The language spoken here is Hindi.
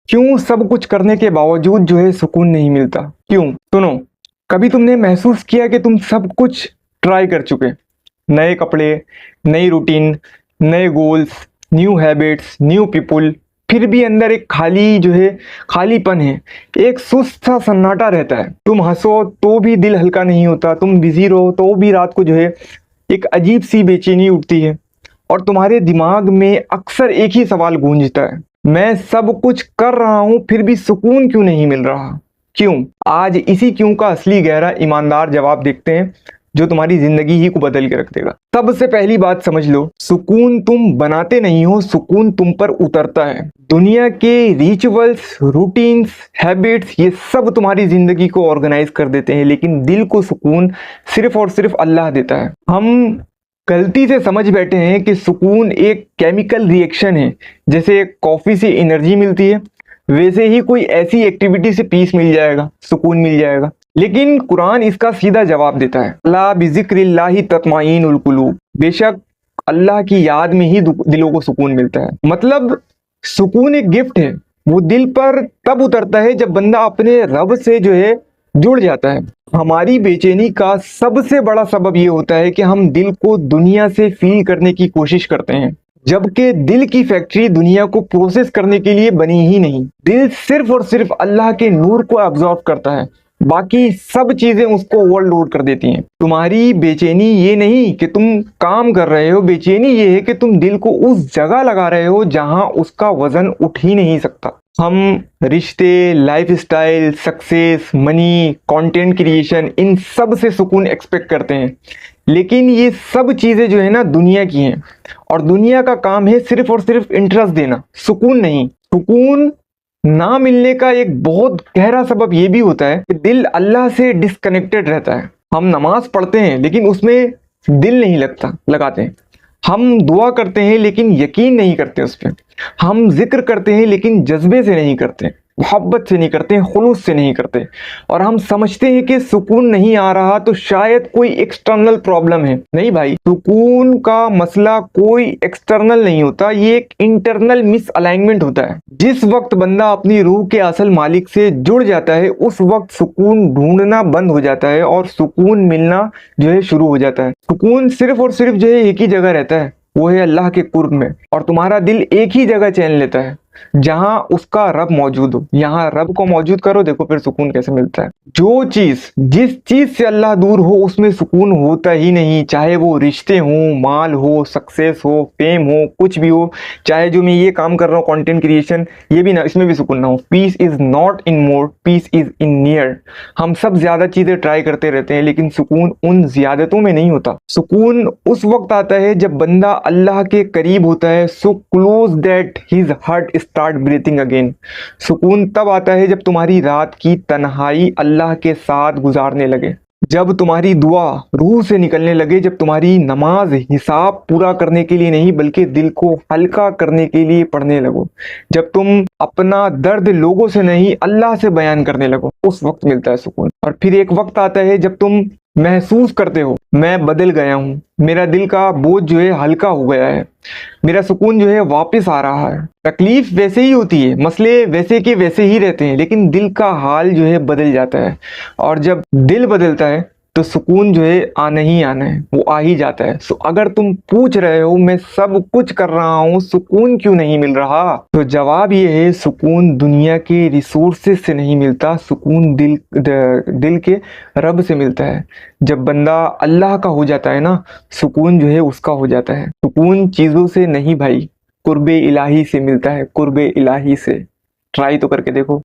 क्यों सब कुछ करने के बावजूद जो है सुकून नहीं मिलता? क्यों? सुनो, कभी तुमने महसूस किया कि तुम सब कुछ ट्राई कर चुके, नए कपड़े, नई रूटीन, नए goals, new habits, new people, फिर भी अंदर एक खाली जो है खालीपन है, एक सुस्त सा सन्नाटा रहता है। तुम हंसो तो भी दिल हल्का नहीं होता, तुम बिजी रहो तो भी रात को जो है एक अजीब सी बेचैनी उठती है और तुम्हारे दिमाग में अक्सर एक ही सवाल गूंजता है, मैं सब कुछ कर रहा हूं फिर भी सुकून क्यों नहीं मिल रहा? क्यों? आज इसी क्यों का असली गहरा ईमानदार जवाब देखते हैं, जो तुम्हारी जिंदगी ही को बदल के रख देगा। सबसे पहली बात समझ लो, सुकून तुम बनाते नहीं हो, सुकून तुम पर उतरता है। दुनिया के रिचुअल्स, रूटीन्स, हैबिट्स, ये सब तुम्हारी जिंदगी को ऑर्गेनाइज कर देते हैं, लेकिन दिल को सुकून सिर्फ और सिर्फ अल्लाह देता है। हम गलती से समझ बैठे हैं कि सुकून एक केमिकल रिएक्शन है, जैसे कॉफी से एनर्जी मिलती है वैसे ही कोई ऐसी एक्टिविटी से पीस मिल जाएगा, सुकून मिल जाएगा। लेकिन कुरान इसका सीधा जवाब देता है, अल्लाह बिज़िक्रिल्लाहि तत्माइनुल कुलूब, बेशक अल्लाह की याद में ही दिलों को सुकून मिलता है। मतलब सुकून एक गिफ्ट है, वो दिल पर तब उतरता है जब बंदा अपने रब से जो है जुड़ जाता है। हमारी बेचैनी का सबसे बड़ा सबब ये होता है कि हम दिल को दुनिया से फील करने की कोशिश करते हैं, जबकि दिल की फैक्ट्री दुनिया को प्रोसेस करने के लिए बनी ही नहीं। दिल सिर्फ और सिर्फ अल्लाह के नूर को अब्जॉर्ब करता है, बाकी सब चीजें उसको ओवरलोड कर देती हैं। तुम्हारी बेचैनी ये नहीं कि तुम काम कर रहे हो, बेचैनी ये है कि तुम दिल को उस जगह लगा रहे हो जहां उसका वजन उठ ही नहीं सकता। हम रिश्ते, lifestyle, success, money, content creation, इन सब से सुकून एक्सपेक्ट करते हैं, लेकिन ये सब चीजें जो है ना दुनिया की हैं, और दुनिया का काम है सिर्फ और सिर्फ इंटरेस्ट देना, सुकून नहीं। सुकून ना मिलने का एक बहुत गहरा सबब ये भी होता है कि दिल अल्लाह से डिस्कनेक्टेड रहता है। हम नमाज पढ़ते हैं लेकिन उसमें दिल नहीं लगाते हैं। हम दुआ करते हैं लेकिन यकीन नहीं करते उस पर। हम जिक्र करते हैं लेकिन जज्बे से नहीं करते, मोहब्बत से नहीं करते, खुलूस से नहीं करते। और हम समझते हैं कि सुकून नहीं आ रहा तो शायद कोई एक्सटर्नल प्रॉब्लम है। नहीं भाई, सुकून का मसला कोई एक्सटर्नल नहीं होता, ये एक इंटरनल मिसअलाइनमेंट होता है। जिस वक्त बंदा अपनी रूह के असल मालिक से जुड़ जाता है, उस वक्त सुकून ढूंढना बंद हो जाता है और सुकून मिलना जो है शुरू हो जाता है। सुकून सिर्फ और सिर्फ जो है एक ही जगह रहता है, वो है अल्लाह के कुर्ब में। और तुम्हारा दिल एक ही जगह चैन लेता है जहां उसका रब मौजूद हो। यहाँ रब को मौजूद करो, देखो फिर सुकून कैसे मिलता है। जिस चीज से अल्लाह दूर हो उसमें सुकून होता ही नहीं, चाहे वो रिश्ते हो, माल हो, सक्सेस हो, फेम हो, कुछ भी हो। चाहे जो मैं ये काम कर रहा हूँ कंटेंट क्रिएशन, ये भी ना, इसमें भी सुकून ना हो। Peace is not in more, peace is in near. हम सब ज्यादा चीजें ट्राई करते रहते हैं लेकिन सुकून उन ज्यादतों में नहीं होता। सुकून उस वक्त आता है जब बंदा अल्लाह के करीब होता है, so close that his heart start breathing again. सुकून तब आता है जब तुम्हारी रात की तन्हाई अल्लाह के साथ गुजारने लगे, जब तुम्हारी दुआ रूह से निकलने लगे, जब तुम्हारी नमाज हिसाब पूरा करने के लिए नहीं बल्कि दिल को हल्का करने के लिए पढ़ने लगो, जब तुम अपना दर्द लोगों से नहीं अल्लाह से बयान करने लगो, उस वक्त मिलता है सुकून। और फिर एक वक्त आता है जब तुम महसूस करते हो, मैं बदल गया हूँ, मेरा दिल का बोझ जो है हल्का हो गया है, मेरा सुकून जो है वापस आ रहा है। तकलीफ वैसे ही होती है, मसले वैसे के वैसे ही रहते हैं, लेकिन दिल का हाल जो है बदल जाता है। और जब दिल बदलता है तो सुकून जो है आना ही आना है, वो आ ही जाता है। सो अगर तुम पूछ रहे हो मैं सब कुछ कर रहा हूँ सुकून क्यों नहीं मिल रहा, तो जवाब ये है, सुकून दुनिया के रिसोर्सेज से नहीं मिलता, सुकून दिल के रब से मिलता है। जब बंदा अल्लाह का हो जाता है ना, सुकून जो है उसका हो जाता है। सुकून चीज़ों से नहीं भाई, कुर्बे इलाही से मिलता है, कुर्बे इलाही से। ट्राई तो करके देखो।